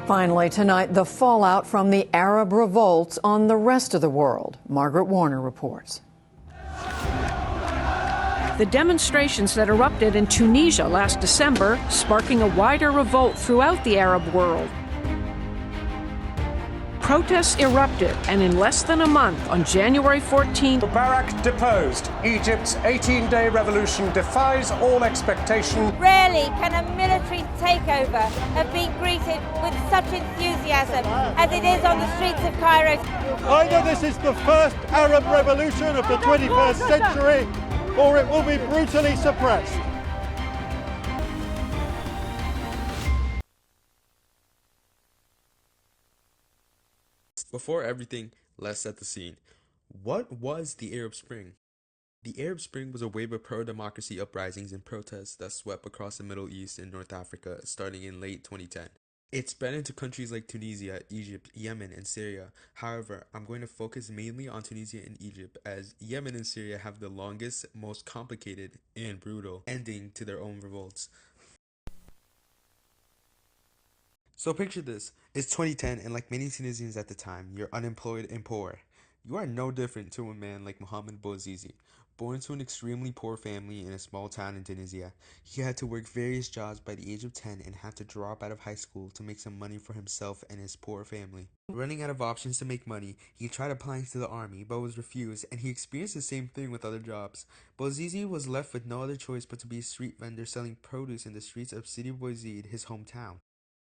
Finally tonight, the fallout from the Arab revolts on the rest of the world. Margaret Warner reports. The demonstrations that erupted in Tunisia last December, sparking a wider revolt throughout the Arab world. Protests erupted, and in less than a month, on January 14th, Mubarak deposed. Egypt's 18-day revolution defies all expectation. Rarely can a military takeover have been greeted with such enthusiasm as it is on the streets of Cairo. Either this is the first Arab revolution of the 21st century, or it will be brutally suppressed. Before everything, let's set the scene. What was the Arab Spring? The Arab Spring was a wave of pro-democracy uprisings and protests that swept across the Middle East and North Africa starting in late 2010. It spread into countries like Tunisia, Egypt, Yemen, and Syria. However, I'm going to focus mainly on Tunisia and Egypt, as Yemen and Syria have the longest, most complicated, and brutal ending to their own revolts. So picture this, it's 2010 and like many Tunisians at the time, you're unemployed and poor. You are no different to a man like Mohamed Bouazizi. Born to an extremely poor family in a small town in Tunisia, he had to work various jobs by the age of 10 and had to drop out of high school to make some money for himself and his poor family. Running out of options to make money, he tried applying to the army but was refused, and he experienced the same thing with other jobs. Bouazizi was left with no other choice but to be a street vendor selling produce in the streets of Sidi Bouzid, his hometown.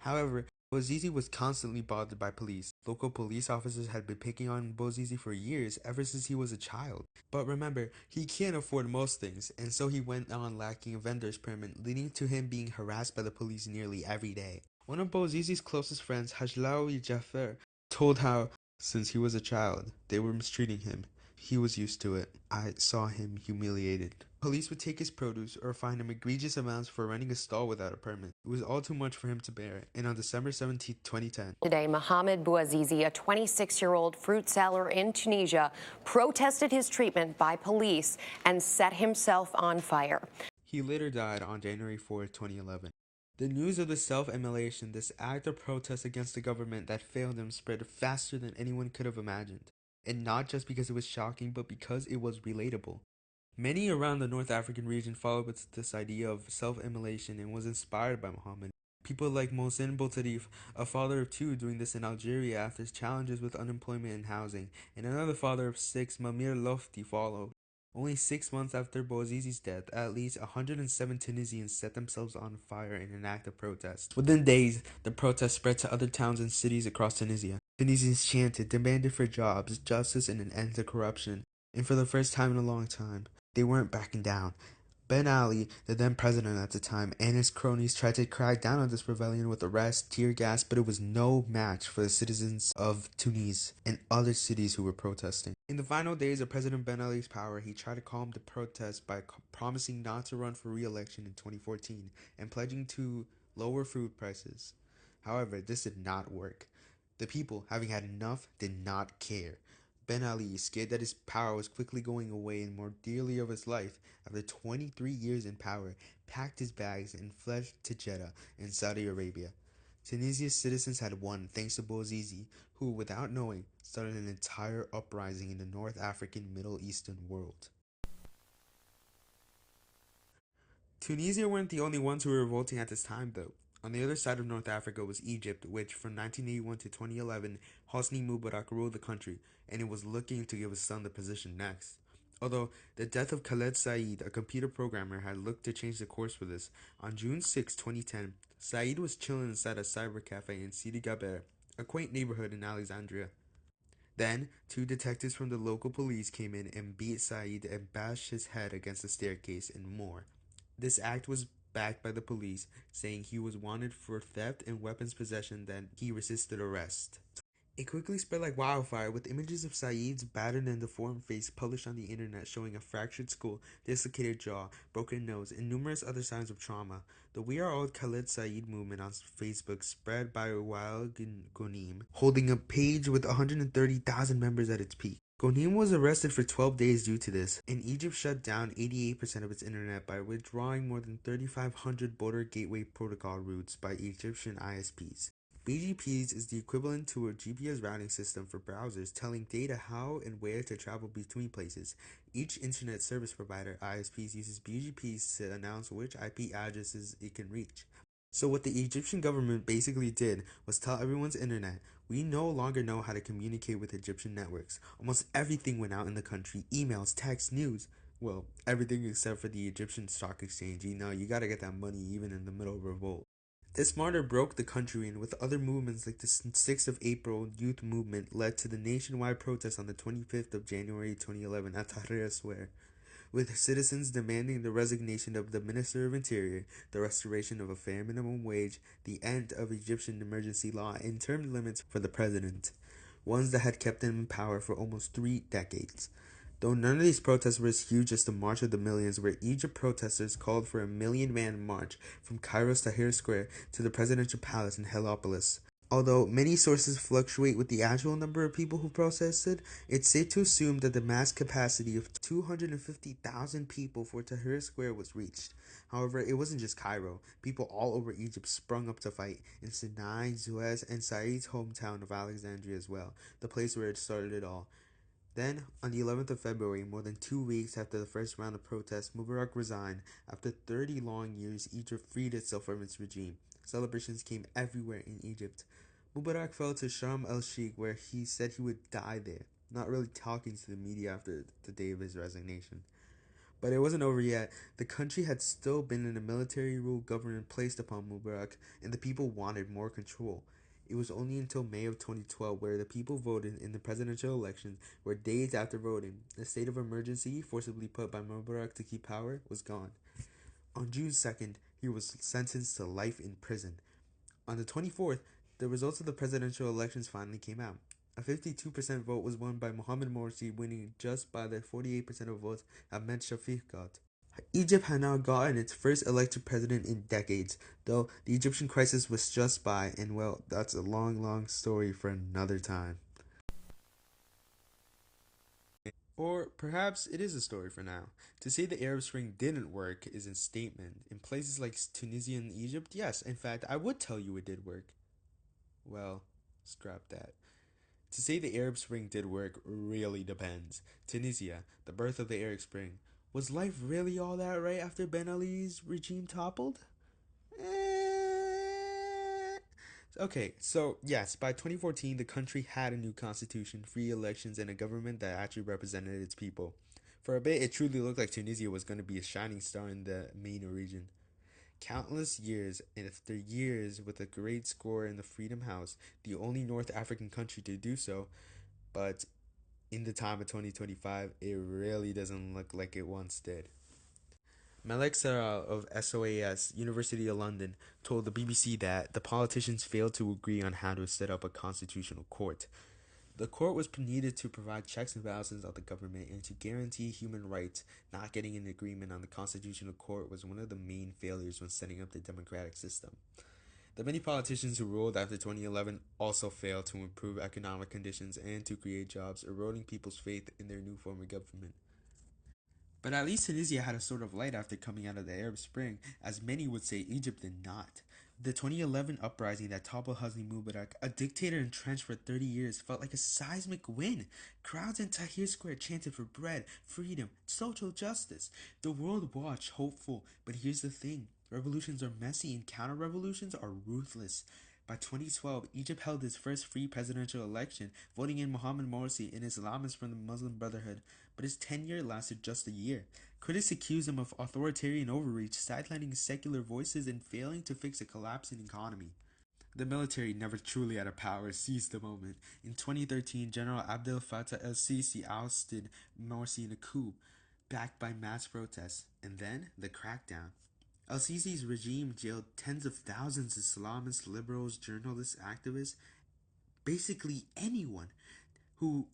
However, Bouazizi was constantly bothered by police. Local police officers had been picking on Bouazizi for years, ever since he was a child. But remember, he can't afford most things, and so he went on lacking a vendor's permit, leading to him being harassed by the police nearly every day. One of Bouazizi's closest friends, Hajlawi Jaffer, told how, since he was a child, they were mistreating him. He was used to it. I saw him humiliated. Police would take his produce or fine him egregious amounts for running a stall without a permit. It was all too much for him to bear, and on December 17, 2010... Today, Mohamed Bouazizi, a 26-year-old fruit seller in Tunisia, protested his treatment by police and set himself on fire. He later died on January 4, 2011. The news of the self-immolation, this act of protest against the government that failed him, spread faster than anyone could have imagined. And not just because it was shocking, but because it was relatable. Many around the North African region followed with this idea of self-immolation and was inspired by Muhammad. People like Mohsen Boutarif, a father of 2 doing this in Algeria after his challenges with unemployment and housing, and another father of 6, Mamir Lofti, followed. Only 6 months after Bouazizi's death, at least 107 Tunisians set themselves on fire in an act of protest. Within days, the protest spread to other towns and cities across Tunisia. Tunisians chanted, demanded for jobs, justice, and an end to corruption. And for the first time in a long time, they weren't backing down. Ben Ali, the then president at the time, and his cronies tried to crack down on this rebellion with arrests, tear gas, but it was no match for the citizens of Tunis and other cities who were protesting. In the final days of President Ben Ali's power, he tried to calm the protests by promising not to run for re-election in 2014 and pledging to lower food prices. However, this did not work. The people, having had enough, did not care. Ben Ali, scared that his power was quickly going away and more dearly of his life, after 23 years in power, packed his bags and fled to Jeddah in Saudi Arabia. Tunisia's citizens had won thanks to Bouazizi, who, without knowing, started an entire uprising in the North African Middle Eastern world. Tunisia weren't the only ones who were revolting at this time, though. On the other side of North Africa was Egypt, which from 1981 to 2011, Hosni Mubarak ruled the country, and it was looking to give his son the position next. Although the death of Khaled Said, a computer programmer, had looked to change the course for this, on June 6, 2010, Said was chilling inside a cyber cafe in Sidi Gaber, a quaint neighborhood in Alexandria. Then, 2 detectives from the local police came in and beat Said and bashed his head against the staircase and more. This act was backed by the police, saying he was wanted for theft and weapons possession, that he resisted arrest. It quickly spread like wildfire, with images of Said's battered and deformed face published on the internet showing a fractured skull, dislocated jaw, broken nose, and numerous other signs of trauma. The We Are All Khaled Said movement on Facebook spread by Wael Ghonim, holding a page with 130,000 members at its peak. Ghonim was arrested for 12 days due to this, and Egypt shut down 88% of its internet by withdrawing more than 3,500 border gateway protocol routes by Egyptian ISPs. BGPs is the equivalent to a GPS routing system for browsers, telling data how and where to travel between places. Each internet service provider, ISPs, uses BGPs to announce which IP addresses it can reach. So what the Egyptian government basically did was tell everyone's internet, we no longer know how to communicate with Egyptian networks. Almost everything went out in the country, emails, texts, news. Well, everything except for the Egyptian stock exchange. You gotta get that money even in the middle of revolt. This martyr broke the country, and with other movements like the 6th of April youth movement led to the nationwide protest on the 25th of January 2011 at Tahrir Square, with citizens demanding the resignation of the Minister of Interior, the restoration of a fair minimum wage, the end of Egyptian emergency law, and term limits for the president, ones that had kept him in power for almost 3 decades. Though none of these protests were as huge as the March of the Millions, where Egypt protesters called for a 1,000,000-man march from Cairo's Tahrir Square to the presidential palace in Heliopolis. Although many sources fluctuate with the actual number of people who protested, it's safe to assume that the mass capacity of 250,000 people for Tahrir Square was reached. However, it wasn't just Cairo. People all over Egypt sprung up to fight, in Sinai, Suez, and Said's hometown of Alexandria as well, the place where it started it all. Then, on the 11th of February, more than 2 weeks after the first round of protests, Mubarak resigned. After 30 long years, Egypt freed itself from its regime. Celebrations came everywhere in Egypt. Mubarak fell to Sharm el-Sheikh, where he said he would die there, not really talking to the media after the day of his resignation. But it wasn't over yet. The country had still been in a military-rule government placed upon Mubarak, and the people wanted more control. It was only until May of 2012 where the people voted in the presidential elections, where days after voting, the state of emergency forcibly put by Mubarak to keep power was gone. On June 2nd, he was sentenced to life in prison. On the 24th, the results of the presidential elections finally came out. A 52% vote was won by Mohamed Morsi, winning just by the 48% of votes Ahmed Shafik got. Egypt had now gotten its first elected president in decades, though the Egyptian crisis was just by, and well, that's a long, long story for another time. Or perhaps it is a story for now. To say the Arab Spring didn't work is a statement. In places like Tunisia and Egypt, yes, in fact, I would tell you it did work. Well, scrap that. To say the Arab Spring did work really depends. Tunisia, the birth of the Arab Spring. Was life really all that right after Ben Ali's regime toppled? Okay, so yes, by 2014, the country had a new constitution, free elections, and a government that actually represented its people. For a bit, it truly looked like Tunisia was going to be a shining star in the MENA region. Countless years, and after years with a great score in the Freedom House, the only North African country to do so, but in the time of 2025, it really doesn't look like it once did. Malek Saral of SOAS, University of London, told the BBC that the politicians failed to agree on how to set up a constitutional court. The court was needed to provide checks and balances on the government and to guarantee human rights. Not getting an agreement on the constitutional court was one of the main failures when setting up the democratic system. The many politicians who ruled after 2011 also failed to improve economic conditions and to create jobs, eroding people's faith in their new form of government. But at least Tunisia had a sort of light after coming out of the Arab Spring, as many would say Egypt did not. The 2011 uprising that toppled Hosni Mubarak, a dictator entrenched for 30 years, felt like a seismic win. Crowds in Tahrir Square chanted for bread, freedom, social justice. The world watched, hopeful, but here's the thing. Revolutions are messy and counter-revolutions are ruthless. By 2012, Egypt held its first free presidential election, voting in Mohamed Morsi, an Islamist from the Muslim Brotherhood, but his tenure lasted just a year. Critics accused him of authoritarian overreach, sidelining secular voices, and failing to fix a collapsing economy. The military, never truly out of power, seized the moment. In 2013, General Abdel Fattah el-Sisi ousted Morsi in a coup, backed by mass protests, and then the crackdown. El-Sisi's regime jailed tens of thousands of Islamist liberals, journalists, activists, basically anyone who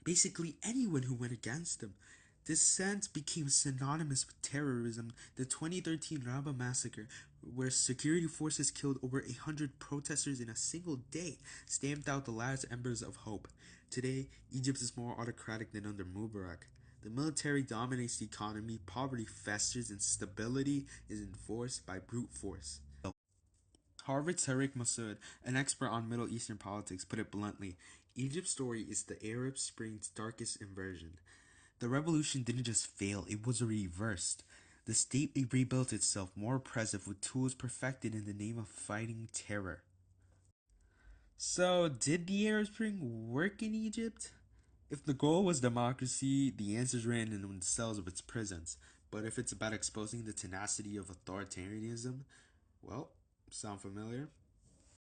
went against him. Dissent became synonymous with terrorism. The 2013 Rabaa massacre, where security forces killed over 100 protesters in a single day, stamped out the last embers of hope. Today, Egypt is more autocratic than under Mubarak. The military dominates the economy, poverty festers, and stability is enforced by brute force. Harvard's Tariq Masood, an expert on Middle Eastern politics, put it bluntly, Egypt's story is the Arab Spring's darkest inversion. The revolution didn't just fail, it was reversed. The state rebuilt itself more oppressive with tools perfected in the name of fighting terror. So, did the Arab Spring work in Egypt? If the goal was democracy, the answer's written in the cells of its prisons. But if it's about exposing the tenacity of authoritarianism, well, sound familiar?